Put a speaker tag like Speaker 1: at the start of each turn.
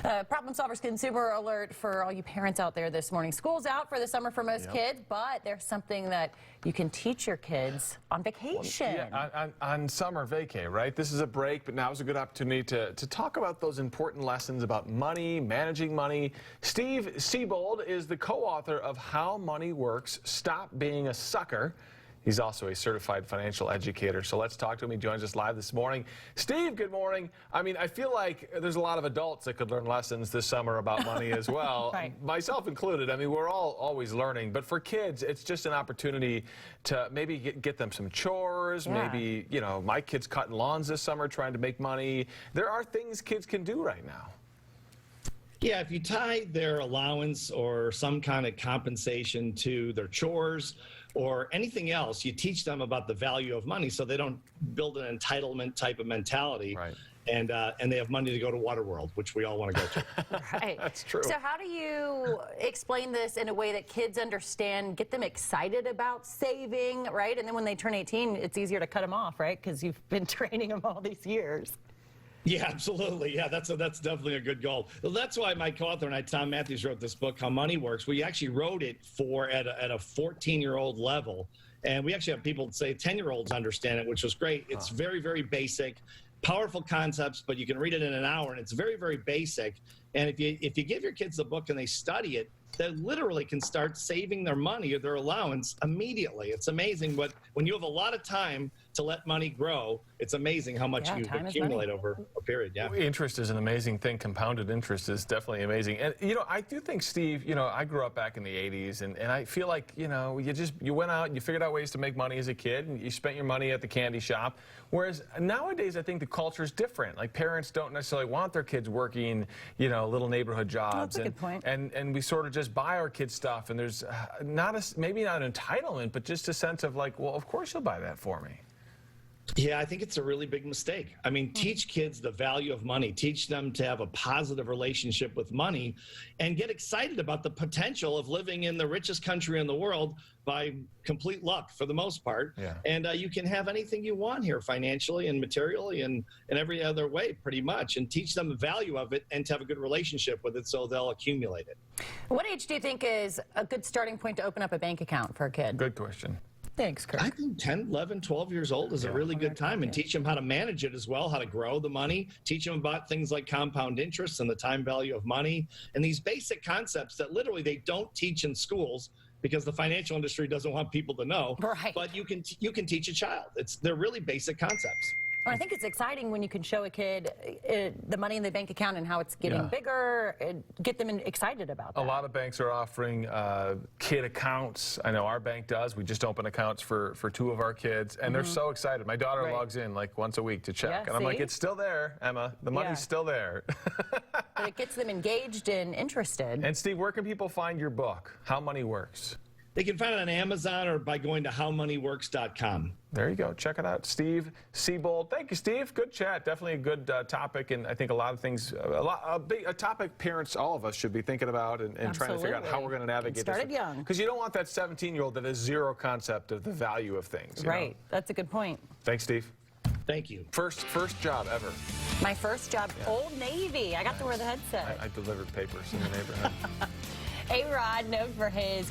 Speaker 1: Problem Solvers Consumer Alert for all you parents out there this morning. School's out for the summer for most kids, but there's something that you can teach your kids on vacation.
Speaker 2: On summer vacay, right? This is a break, but now is a good opportunity to talk about those important lessons about money, managing money. Steve Siebold is the co-author of How Money Works, Stop Being a Sucker. He's also a certified financial educator. So let's talk to him. He joins us live this morning. Steve, good morning. I mean, I feel like there's a lot of adults that could learn lessons this summer about money as well,
Speaker 1: Right.
Speaker 2: Myself included. I mean, we're all always learning. But for kids, it's just an opportunity to maybe get them some chores.
Speaker 1: Yeah.
Speaker 2: Maybe, you know, my kid's cutting lawns this summer trying to make money. There are things kids can do right now.
Speaker 3: Yeah, if you tie their allowance or some kind of compensation to their chores or anything else, you teach them about the value of money so they don't build an entitlement type of mentality.
Speaker 2: Right.
Speaker 3: And they have money to go to Waterworld, which we all want to go to.
Speaker 1: Right.
Speaker 2: That's true.
Speaker 1: So how do you explain this in a way that kids understand, get them excited about saving, right? And then when they turn 18, it's easier to cut them off, right? Because you've been training them all these years.
Speaker 3: Yeah, absolutely. Yeah, that's definitely a good goal. Well, that's why my co-author and I, Tom Matthews, wrote this book, How Money Works. We actually wrote it at a 14-year-old level. And we actually have people say 10-year-olds understand it, which was great. It's very, very basic, powerful concepts, but you can read it in an hour, and it's very, very basic. And if you give your kids the book and they study it, they literally can start saving their money or their allowance immediately. It's amazing, but when you have a lot of time to let money grow, it's amazing how much you accumulate over a period. Yeah.
Speaker 2: Interest is an amazing thing. Compounded interest is definitely amazing. And, you know, I do think, Steve, you know, I grew up back in the 80s, and I feel like, you know, you went out and you figured out ways to make money as a kid, and you spent your money at the candy shop. Whereas nowadays, I think the culture is different. Like, parents don't necessarily want their kids working, you know, little neighborhood jobs.
Speaker 1: That's a good point.
Speaker 2: And we sort of just buy our kids stuff, and there's maybe not an entitlement, but just a sense of like, well, of course you'll buy that for me.
Speaker 3: Yeah, I think it's a really big mistake. I mean, teach kids the value of money, teach them to have a positive relationship with money, and get excited about the potential of living in the richest country in the world by complete luck for the most part.
Speaker 2: Yeah.
Speaker 3: And you can have anything you want here financially and materially and in every other way pretty much, and teach them the value of it and to have a good relationship with it so they'll accumulate it.
Speaker 1: What age do you think is a good starting point to open up a bank account for a kid?
Speaker 2: Good question.
Speaker 1: Thanks, Kirk.
Speaker 3: I think 10, 11, 12 years old is a really good time, and teach them how to manage it as well, how to grow the money, teach them about things like compound interest and the time value of money, and these basic concepts that literally they don't teach in schools because the financial industry doesn't want people to know.
Speaker 1: Right.
Speaker 3: But you can teach a child. They're really basic concepts.
Speaker 1: Well, I think it's exciting when you can show a kid the money in the bank account and how it's getting bigger, get them excited about that.
Speaker 2: A lot of banks are offering kid accounts. I know our bank does. We just open accounts for two of our kids, and they're so excited. My daughter logs in like once a week to check, and I'm like, it's still there, Emma. The money's still there.
Speaker 1: But it gets them engaged and interested.
Speaker 2: And Steve, where can people find your book, How Money Works?
Speaker 3: They can find it on Amazon or by going to howmoneyworks.com.
Speaker 2: There you go. Check it out. Steve Siebold. Thank you, Steve. Good chat. Definitely a good topic, and I think a lot of things, a topic parents, all of us, should be thinking about and trying to figure out how we're going to navigate this.
Speaker 1: Started young.
Speaker 2: Because you don't want that 17-year-old that has zero concept of the value of things.
Speaker 1: Right. That's a good point.
Speaker 2: Thanks, Steve.
Speaker 3: Thank you.
Speaker 2: First job ever.
Speaker 1: My first job, Old Navy. I got to wear the headset.
Speaker 2: I delivered papers in the neighborhood.
Speaker 1: A-Rod, known for his